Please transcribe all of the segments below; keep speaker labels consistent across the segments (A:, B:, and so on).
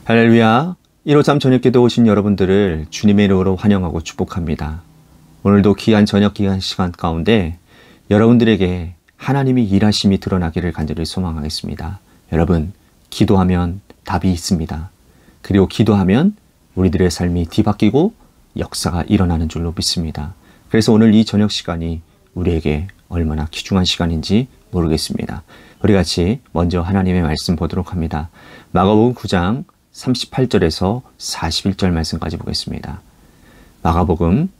A: 할렐루야. 153 저녁기도 오신 여러분들을 주님의 이름으로 환영하고 축복합니다. 오늘도 귀한 저녁 기간 시간 가운데 여러분들에게 하나님이 일하심이 드러나기를 간절히 소망하겠습니다. 여러분, 기도하면 답이 있습니다. 그리고 기도하면 우리들의 삶이 뒤바뀌고 역사가 일어나는 줄로 믿습니다. 그래서 오늘 이 저녁 시간이 우리에게 얼마나 귀중한 시간인지 모르겠습니다. 우리 같이 먼저 하나님의 말씀 보도록 합니다. 마가복음 9장 38절에서 41절 말씀까지 보겠습니다. 마가복음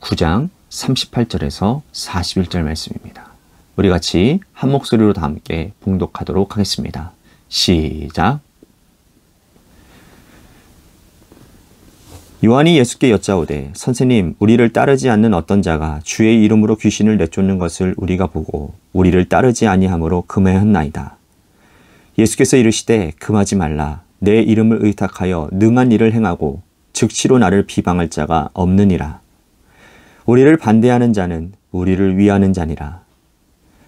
A: 9장 38절에서 41절 말씀입니다. 우리 같이 한 목소리로 다 함께 봉독하도록 하겠습니다. 시작. 요한이 예수께 여짜오되 선생님, 우리를 따르지 않는 어떤 자가 주의 이름으로 귀신을 내쫓는 것을 우리가 보고 우리를 따르지 아니하므로 금하였나이다. 예수께서 이르시되 금하지 말라. 내 이름을 의탁하여 능한 일을 행하고 즉시로 나를 비방할 자가 없느니라. 우리를 반대하는 자는 우리를 위하는 자니라.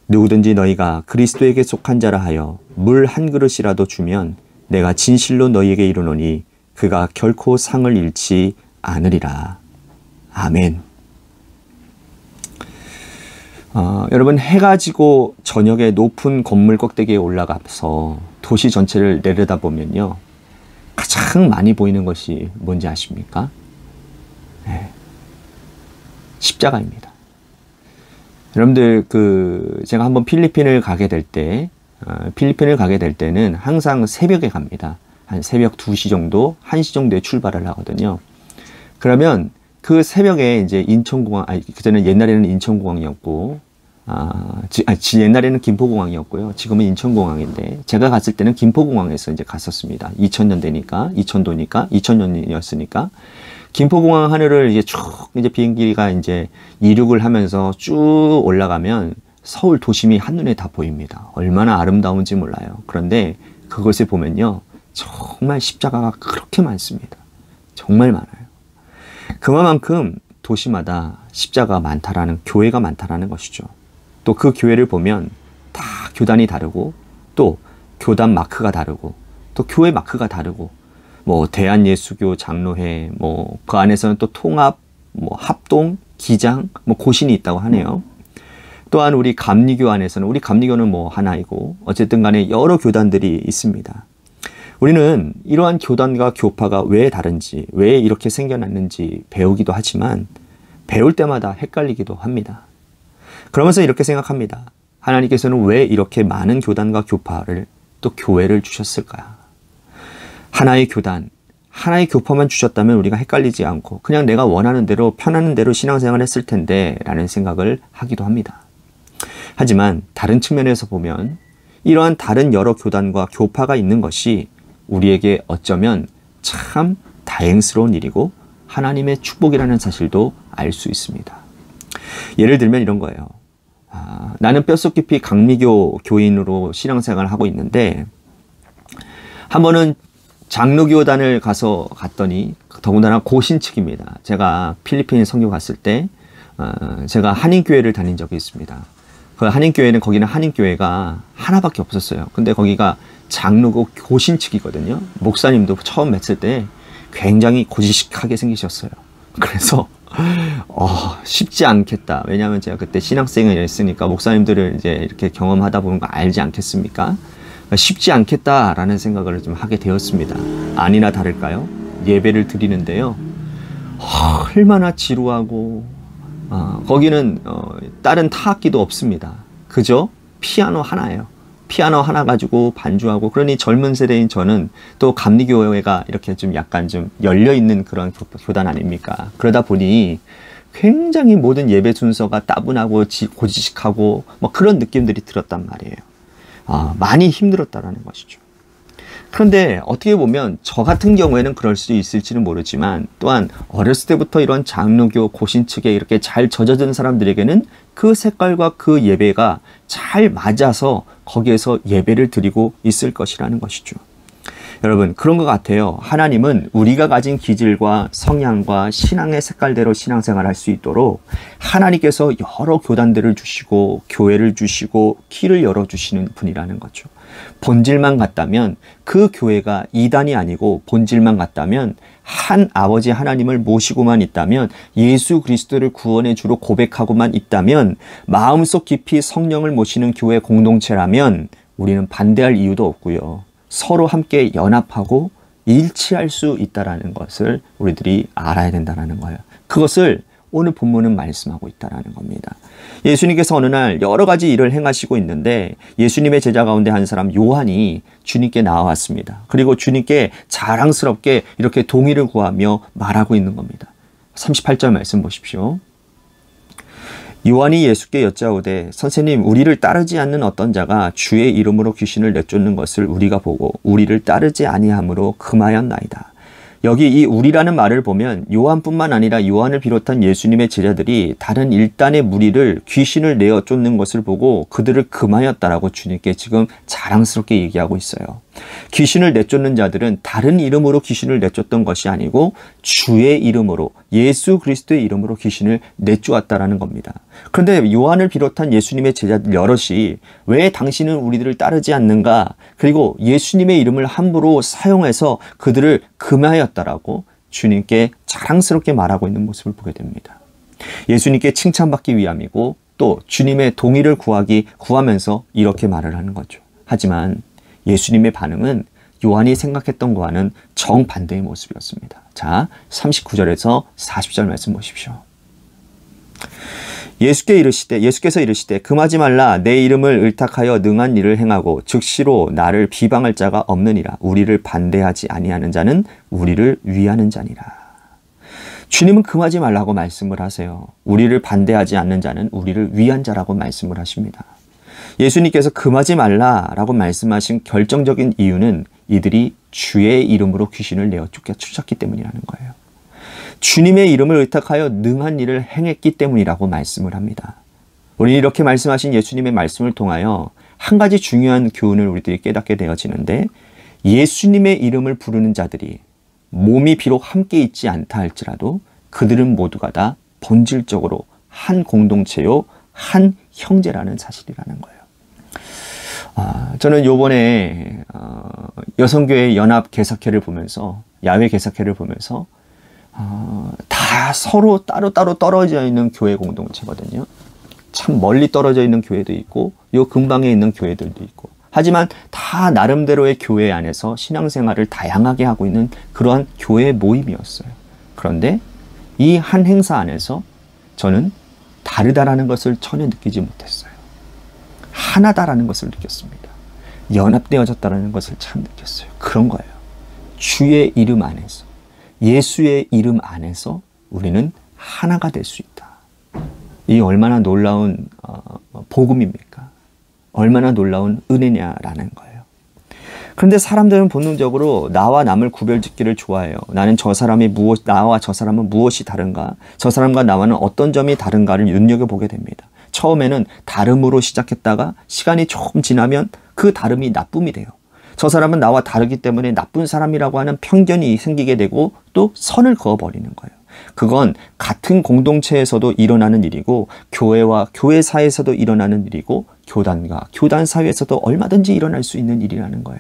A: 누구든지 너희가 그리스도에게 속한 자라 하여 물 한 그릇이라도 주면 내가 진실로 너희에게 이르노니 그가 결코 상을 잃지 않으리라. 아멘. 여러분, 해가 지고 저녁에 높은 건물 꼭대기에 올라가서 도시 전체를 내려다보면요, 가장 많이 보이는 것이 뭔지 아십니까? 네. 십자가입니다. 여러분들, 제가 한번 필리핀을 가게 될 때는 항상 새벽에 갑니다. 한 새벽 2시 정도, 1시 정도에 출발을 하거든요. 그러면 그 새벽에 이제 인천공항, 그전에 옛날에는 인천공항이었고, 옛날에는 김포공항이었고요. 지금은 인천공항인데, 제가 갔을 때는 김포공항에서 이제 갔었습니다. 2000년이었으니까. 김포공항 하늘을 이제 쭉 이제 비행기가 이제 이륙을 하면서 쭉 올라가면 서울 도심이 한눈에 다 보입니다. 얼마나 아름다운지 몰라요. 그런데 그것을 보면요, 정말 십자가가 그렇게 많습니다. 정말 많아요. 그만큼 도시마다 십자가가 많다라는, 교회가 많다라는 것이죠. 또 그 교회를 보면 다 교단이 다르고, 또 교단 마크가 다르고, 또 교회 마크가 다르고, 뭐 대한예수교 장로회, 뭐 그 안에서는 또 통합, 뭐 합동, 기장, 뭐 고신이 있다고 하네요. 또한 우리 감리교 안에서는, 우리 감리교는 뭐 하나이고, 어쨌든 간에 여러 교단들이 있습니다. 우리는 이러한 교단과 교파가 왜 다른지, 왜 이렇게 생겨났는지 배우기도 하지만 배울 때마다 헷갈리기도 합니다. 그러면서 이렇게 생각합니다. 하나님께서는 왜 이렇게 많은 교단과 교파를, 또 교회를 주셨을까? 하나의 교단, 하나의 교파만 주셨다면 우리가 헷갈리지 않고 그냥 내가 원하는 대로, 편하는 대로 신앙생활을 했을 텐데 라는 생각을 하기도 합니다. 하지만 다른 측면에서 보면 이러한 다른 여러 교단과 교파가 있는 것이 우리에게 어쩌면 참 다행스러운 일이고 하나님의 축복이라는 사실도 알 수 있습니다. 예를 들면 이런 거예요. 나는 뼛속 깊이 감리교 교인으로 신앙생활을 하고 있는데, 한 번은 장로교단을 갔더니 더군다나 고신 측입니다. 제가 필리핀 선교 갔을 때 제가 한인교회를 다닌 적이 있습니다. 그 한인교회는, 거기는 한인교회가 하나밖에 없었어요. 근데 거기가 장로고 고신 측이거든요. 목사님도 처음 뵀을 때 굉장히 고지식하게 생기셨어요. 그래서 쉽지 않겠다. 왜냐하면 제가 그때 신학생을 했으니까 목사님들을 이제 이렇게 경험하다 보면 알지 않겠습니까? 쉽지 않겠다라는 생각을 좀 하게 되었습니다. 아니나 다를까요? 예배를 드리는데요, 얼마나 지루하고, 거기는 다른 타악기도 없습니다. 그저 피아노 하나예요. 피아노 하나 가지고 반주하고, 그러니 젊은 세대인 저는 또 감리교회가 이렇게 좀 약간 좀 열려있는 그런 교단 아닙니까? 그러다 보니 굉장히 모든 예배 순서가 따분하고 고지식하고 뭐 그런 느낌들이 들었단 말이에요. 많이 힘들었다라는 것이죠. 그런데 어떻게 보면 저 같은 경우에는 그럴 수 있을지는 모르지만, 또한 어렸을 때부터 이런 장로교 고신 측에 이렇게 잘 젖어든 사람들에게는 그 색깔과 그 예배가 잘 맞아서 거기에서 예배를 드리고 있을 것이라는 것이죠. 여러분, 그런 것 같아요. 하나님은 우리가 가진 기질과 성향과 신앙의 색깔대로 신앙생활을 할 수 있도록 하나님께서 여러 교단들을 주시고 교회를 주시고 길을 열어주시는 분이라는 거죠. 본질만 같다면 그 교회가 이단이 아니고 본질만 같다면 한 아버지 하나님을 모시고만 있다면 예수 그리스도를 구원의 주로 고백하고만 있다면 마음속 깊이 성령을 모시는 교회 공동체라면 우리는 반대할 이유도 없고요. 서로 함께 연합하고 일치할 수 있다는 것을 우리들이 알아야 된다는 거예요. 그것을 오늘 본문은 말씀하고 있다는 겁니다. 예수님께서 어느 날 여러 가지 일을 행하시고 있는데 예수님의 제자 가운데 한 사람 요한이 주님께 나와왔습니다. 그리고 주님께 자랑스럽게 이렇게 동의를 구하며 말하고 있는 겁니다. 38절 말씀 보십시오. 요한이 예수께 여짜오되 선생님, 우리를 따르지 않는 어떤 자가 주의 이름으로 귀신을 내쫓는 것을 우리가 보고 우리를 따르지 아니함으로 금하였나이다. 여기 이 우리라는 말을 보면 요한뿐만 아니라 요한을 비롯한 예수님의 제자들이 다른 일단의 무리를 귀신을 내어 쫓는 것을 보고 그들을 금하였다라고 주님께 지금 자랑스럽게 얘기하고 있어요. 귀신을 내쫓는 자들은 다른 이름으로 귀신을 내쫓던 것이 아니고 주의 이름으로, 예수 그리스도의 이름으로 귀신을 내쫓았다라는 겁니다. 그런데 요한을 비롯한 예수님의 제자들 여럿이 왜 당신은 우리들을 따르지 않는가? 그리고 예수님의 이름을 함부로 사용해서 그들을 금하였다라고 주님께 자랑스럽게 말하고 있는 모습을 보게 됩니다. 예수님께 칭찬받기 위함이고 또 주님의 동의를 구하면서 이렇게 말을 하는 거죠. 하지만 예수님의 반응은 요한이 생각했던 것과는 정반대의 모습이었습니다. 자, 39절에서 40절 말씀 보십시오. 예수께서 이르시되 금하지 말라. 내 이름을 의탁하여 능한 일을 행하고 즉시로 나를 비방할 자가 없느니라. 우리를 반대하지 아니하는 자는 우리를 위하는 자니라. 주님은 금하지 말라고 말씀을 하세요. 우리를 반대하지 않는 자는 우리를 위한 자라고 말씀을 하십니다. 예수님께서 금하지 말라라고 말씀하신 결정적인 이유는 이들이 주의 이름으로 귀신을 내어 쫓았기 때문이라는 거예요. 주님의 이름을 의탁하여 능한 일을 행했기 때문이라고 말씀을 합니다. 우리는 이렇게 말씀하신 예수님의 말씀을 통하여 한 가지 중요한 교훈을 우리들이 깨닫게 되어지는데, 예수님의 이름을 부르는 자들이 몸이 비록 함께 있지 않다 할지라도 그들은 모두가 다 본질적으로 한 공동체요, 한 형제라는 사실이라는 거예요. 저는 요번에 여성교회 연합 개사회를 보면서, 야외 개사회를 보면서 다 서로 따로따로 떨어져 있는 교회 공동체거든요. 참 멀리 떨어져 있는 교회도 있고 요 근방에 있는 교회들도 있고, 하지만 다 나름대로의 교회 안에서 신앙생활을 다양하게 하고 있는 그러한 교회 모임이었어요. 그런데 이 한 행사 안에서 저는 다르다라는 것을 전혀 느끼지 못했어요. 하나다라는 것을 느꼈습니다. 연합되어졌다라는 것을 참 느꼈어요. 그런 거예요. 주의 이름 안에서, 예수의 이름 안에서 우리는 하나가 될 수 있다. 이 얼마나 놀라운 복음입니까? 얼마나 놀라운 은혜냐라는 거예요. 그런데 사람들은 본능적으로 나와 남을 구별짓기를 좋아해요. 나는 저 사람이 나와 저 사람은 무엇이 다른가? 저 사람과 나와는 어떤 점이 다른가를 눈여겨보게 됩니다. 처음에는 다름으로 시작했다가 시간이 조금 지나면 그 다름이 나쁨이 돼요. 저 사람은 나와 다르기 때문에 나쁜 사람이라고 하는 편견이 생기게 되고 또 선을 그어버리는 거예요. 그건 같은 공동체에서도 일어나는 일이고 교회와 교회사에서도 일어나는 일이고 교단과 교단 사회에서도 얼마든지 일어날 수 있는 일이라는 거예요.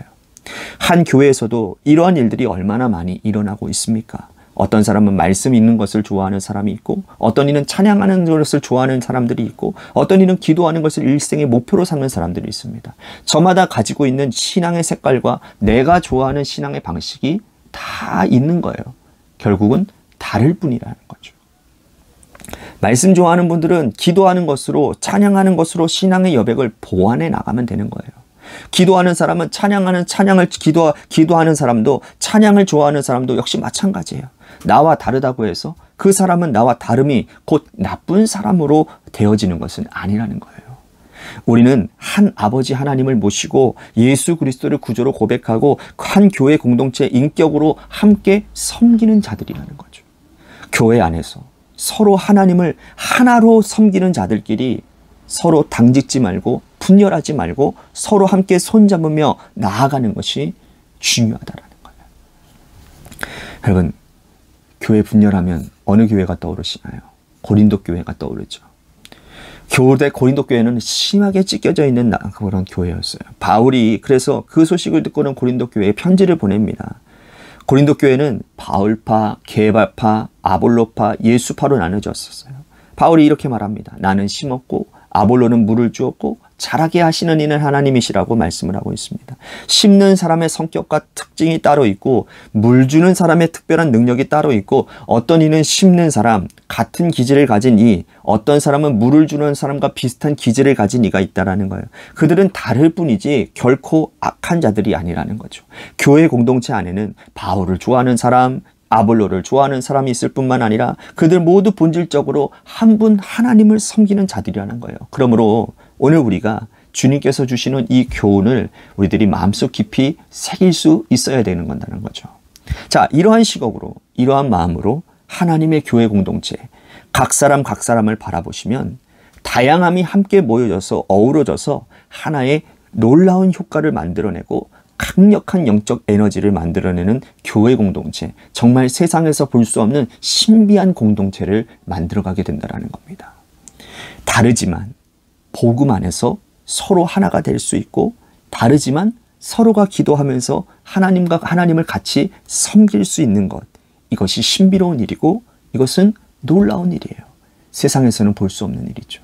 A: 한 교회에서도 이러한 일들이 얼마나 많이 일어나고 있습니까? 어떤 사람은 말씀 있는 것을 좋아하는 사람이 있고, 어떤 이는 찬양하는 것을 좋아하는 사람들이 있고, 어떤 이는 기도하는 것을 일생의 목표로 삼는 사람들이 있습니다. 저마다 가지고 있는 신앙의 색깔과 내가 좋아하는 신앙의 방식이 다 있는 거예요. 결국은 다를 뿐이라는 거죠. 말씀 좋아하는 분들은 기도하는 것으로, 찬양하는 것으로 신앙의 여백을 보완해 나가면 되는 거예요. 기도하는 사람은 기도하는 사람도, 찬양을 좋아하는 사람도 역시 마찬가지예요. 나와 다르다고 해서 그 사람은 나와 다름이 곧 나쁜 사람으로 되어지는 것은 아니라는 거예요. 우리는 한 아버지 하나님을 모시고 예수 그리스도를 구주로 고백하고 한 교회 공동체 인격으로 함께 섬기는 자들이라는 거죠. 교회 안에서 서로 하나님을 하나로 섬기는 자들끼리 서로 당짓지 말고 분열하지 말고 서로 함께 손잡으며 나아가는 것이 중요하다라는 거예요. 여러분, 교회 분열하면 어느 교회가 떠오르시나요? 고린도 교회가 떠오르죠. 교대 고린도 교회는 심하게 찢겨져 있는 그런 교회였어요. 바울이 그래서 그 소식을 듣고는 고린도 교회에 편지를 보냅니다. 고린도 교회는 바울파, 게바파, 아볼로파, 예수파로 나눠졌었어요. 바울이 이렇게 말합니다. 나는 심었고 아볼로는 물을 주었고 자라게 하시는 이는 하나님이시라고 말씀을 하고 있습니다. 심는 사람의 성격과 특징이 따로 있고 물 주는 사람의 특별한 능력이 따로 있고 어떤 이는 심는 사람, 같은 기질을 가진 이, 어떤 사람은 물을 주는 사람과 비슷한 기질을 가진 이가 있다라는 거예요. 그들은 다를 뿐이지 결코 악한 자들이 아니라는 거죠. 교회 공동체 안에는 바울을 좋아하는 사람, 아볼로를 좋아하는 사람이 있을 뿐만 아니라 그들 모두 본질적으로 한 분 하나님을 섬기는 자들이라는 거예요. 그러므로 오늘 우리가 주님께서 주시는 이 교훈을 우리들이 마음속 깊이 새길 수 있어야 되는 건다는 거죠. 자, 이러한 시각으로, 이러한 마음으로 하나님의 교회 공동체, 각 사람을 바라보시면 다양함이 함께 모여져서 어우러져서 하나의 놀라운 효과를 만들어내고 강력한 영적 에너지를 만들어내는 교회 공동체, 정말 세상에서 볼 수 없는 신비한 공동체를 만들어가게 된다는 겁니다. 다르지만 복음 안에서 서로 하나가 될 수 있고, 다르지만 서로가 기도하면서 하나님을 같이 섬길 수 있는 것, 이것이 신비로운 일이고 이것은 놀라운 일이에요. 세상에서는 볼 수 없는 일이죠.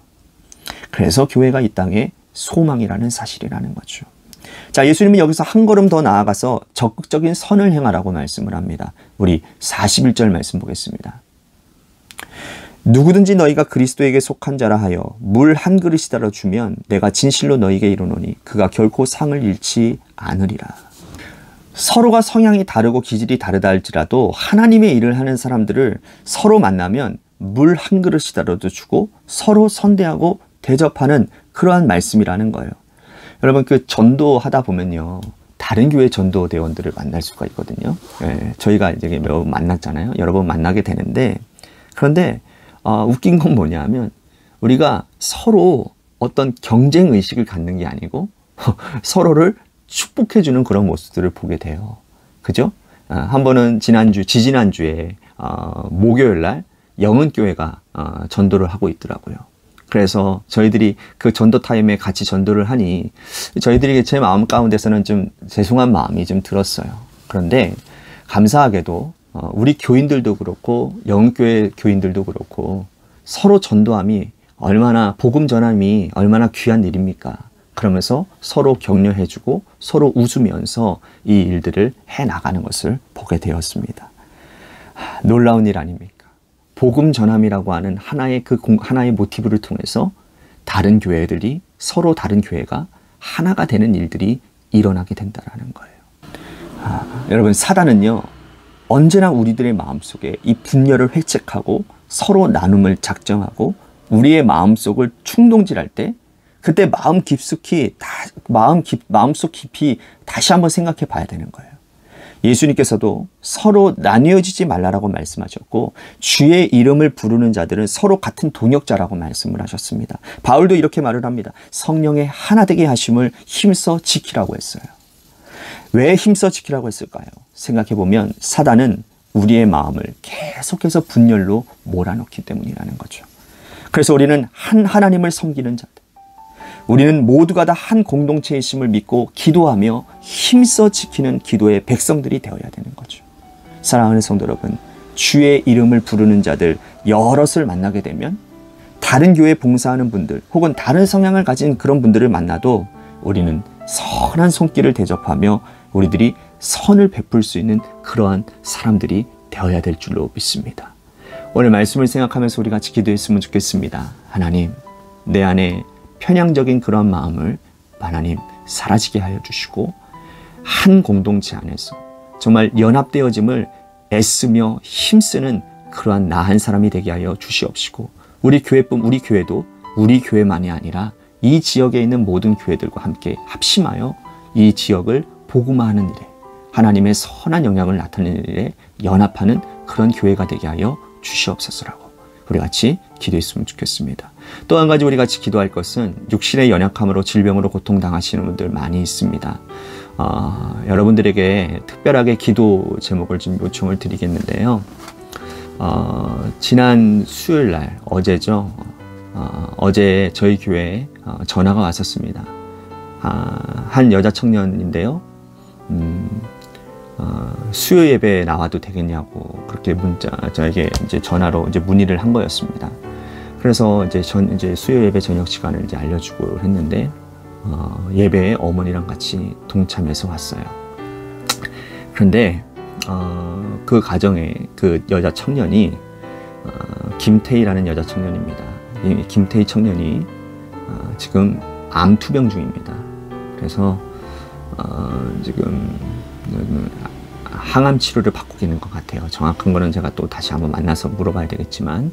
A: 그래서 교회가 이 땅에 소망이라는 사실이라는 거죠. 자, 예수님은 여기서 한 걸음 더 나아가서 적극적인 선을 행하라고 말씀을 합니다. 우리 41절 말씀 보겠습니다. 누구든지 너희가 그리스도에게 속한 자라 하여 물 한 그릇이라도 주면 내가 진실로 너희에게 이르노니 그가 결코 상을 잃지 않으리라. 서로가 성향이 다르고 기질이 다르다 할지라도 하나님의 일을 하는 사람들을 서로 만나면 물 한 그릇이라도 주고 서로 선대하고 대접하는 그러한 말씀이라는 거예요. 여러분, 그 전도하다 보면요, 다른 교회 전도대원들을 만날 수가 있거든요. 예, 저희가 이제 몇 번 만났잖아요. 여러 번 만나게 되는데, 그런데 웃긴 건 뭐냐면 우리가 서로 어떤 경쟁 의식을 갖는 게 아니고 서로를 축복해주는 그런 모습들을 보게 돼요. 그죠? 한 번은 지지난주에 목요일 날 영은교회가 전도를 하고 있더라고요. 그래서 저희들이 그 전도 타임에 같이 전도를 하니 저희들이 제 마음 가운데서는 좀 죄송한 마음이 좀 들었어요. 그런데 감사하게도 우리 교인들도 그렇고 영교회 교인들도 그렇고 서로 전도함이 복음 전함이 얼마나 귀한 일입니까? 그러면서 서로 격려해주고 서로 웃으면서 이 일들을 해나가는 것을 보게 되었습니다. 놀라운 일 아닙니까? 복음 전함이라고 하는 하나의 모티브를 통해서 다른 교회들이 서로 다른 교회가 하나가 되는 일들이 일어나게 된다는 거예요. 여러분, 사단은요, 언제나 우리들의 마음속에 이 분열을 회책하고 서로 나눔을 작정하고 우리의 마음속을 충동질할 때 그때 마음속 깊이 다시 한번 생각해 봐야 되는 거예요. 예수님께서도 서로 나뉘어지지 말라라고 말씀하셨고 주의 이름을 부르는 자들은 서로 같은 동역자라고 말씀을 하셨습니다. 바울도 이렇게 말을 합니다. 성령의 하나 되게 하심을 힘써 지키라고 했어요. 왜 힘써 지키라고 했을까요? 생각해 보면 사단은 우리의 마음을 계속해서 분열로 몰아넣기 때문이라는 거죠. 그래서 우리는 한 하나님을 섬기는 자들, 우리는 모두가 다 한 공동체의 힘을 믿고 기도하며 힘써 지키는 기도의 백성들이 되어야 되는 거죠. 사랑하는 성도 여러분, 주의 이름을 부르는 자들 여럿을 만나게 되면 다른 교회에 봉사하는 분들 혹은 다른 성향을 가진 그런 분들을 만나도 우리는 선한 손길을 대접하며 우리들이 선을 베풀 수 있는 그러한 사람들이 되어야 될 줄로 믿습니다. 오늘 말씀을 생각하면서 우리 같이 기도했으면 좋겠습니다. 하나님, 내 안에 편향적인 그런 마음을 하나님 사라지게 하여 주시고 한 공동체 안에서 정말 연합되어짐을 애쓰며 힘쓰는 그러한 나 한 사람이 되게 하여 주시옵시고 우리 교회도 우리 교회만이 아니라 이 지역에 있는 모든 교회들과 함께 합심하여 이 지역을 복음화하는 일에 하나님의 선한 영향을 나타내는 일에 연합하는 그런 교회가 되게 하여 주시옵소서라고 우리 같이 기도했으면 좋겠습니다. 또 한 가지 우리 같이 기도할 것은 육신의 연약함으로 질병으로 고통당하시는 분들 많이 있습니다. 여러분들에게 특별하게 기도 제목을 좀 요청을 드리겠는데요. 지난 수요일 날, 어제죠. 어제 저희 교회에 전화가 왔었습니다. 한 여자 청년인데요. 수요 예배에 나와도 되겠냐고 그렇게 저에게 이제 전화로 이제 문의를 한 거였습니다. 그래서 이제 수요 예배 저녁 시간을 이제 알려주고 했는데 예배에 어머니랑 같이 동참해서 왔어요. 그런데 그 가정에 그 여자 청년이 김태희라는 여자 청년입니다. 이 김태희 청년이 지금 암 투병 중입니다. 그래서 지금 항암 치료를 받고 있는 것 같아요. 정확한 거는 제가 또 다시 한번 만나서 물어봐야 되겠지만,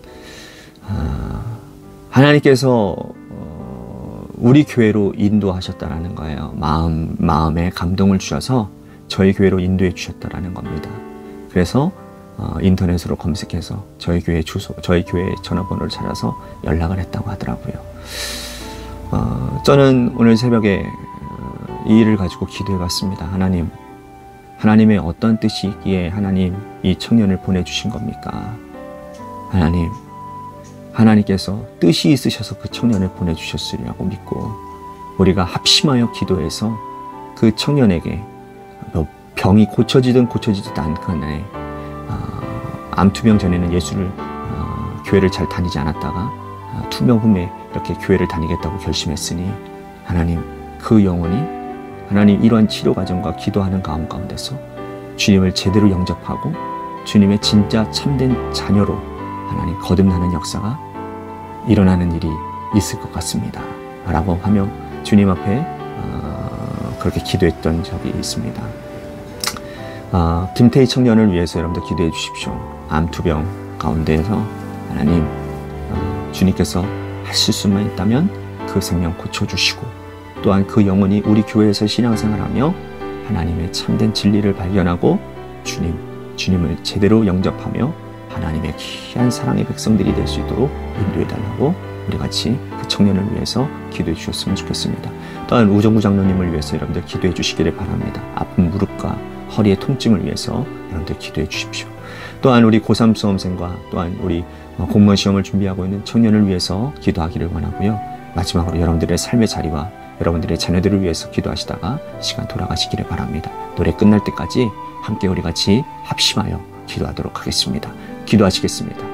A: 하나님께서 우리 교회로 인도하셨다라는 거예요. 마음에 감동을 주셔서 저희 교회로 인도해 주셨다라는 겁니다. 그래서 인터넷으로 검색해서 저희 교회 주소, 저희 교회 전화번호를 찾아서 연락을 했다고 하더라고요. 저는 오늘 새벽에 이 일을 가지고 기도해 봤습니다. 하나님의 어떤 뜻이기에 하나님 이 청년을 보내주신 겁니까? 하나님께서 뜻이 있으셔서 그 청년을 보내주셨으리라고 믿고 우리가 합심하여 기도해서 그 청년에게 병이 고쳐지든 고쳐지지 않거나 암투병 전에는 교회를 잘 다니지 않았다가 투병 후에 이렇게 교회를 다니겠다고 결심했으니 하나님 그 영혼이 하나님 이러한 치료 과정과 기도하는 가운데서 주님을 제대로 영접하고 주님의 진짜 참된 자녀로 하나님 거듭나는 역사가 일어나는 일이 있을 것 같습니다 라고 하며 주님 앞에 그렇게 기도했던 적이 있습니다. 김태희 청년을 위해서 여러분들 기도해 주십시오. 암투병 가운데에서 하나님 주님께서 하실 수만 있다면 그 생명 고쳐주시고 또한 그 영혼이 우리 교회에서 신앙생활하며 하나님의 참된 진리를 발견하고 주님을 제대로 영접하며 하나님의 귀한 사랑의 백성들이 될 수 있도록 인도해달라고 우리 같이 그 청년을 위해서 기도해 주셨으면 좋겠습니다. 또한 우정구 장로님을 위해서 여러분들 기도해 주시기를 바랍니다. 아픈 무릎과 허리의 통증을 위해서 여러분들 기도해 주십시오. 또한 우리 고3 수험생과 또한 우리 공무원 시험을 준비하고 있는 청년을 위해서 기도하기를 원하고요. 마지막으로 여러분들의 삶의 자리와 여러분들의 자녀들을 위해서 기도하시다가 시간 돌아가시기를 바랍니다. 노래 끝날 때까지 함께 우리 같이 합심하여 기도하도록 하겠습니다. 기도하시겠습니다.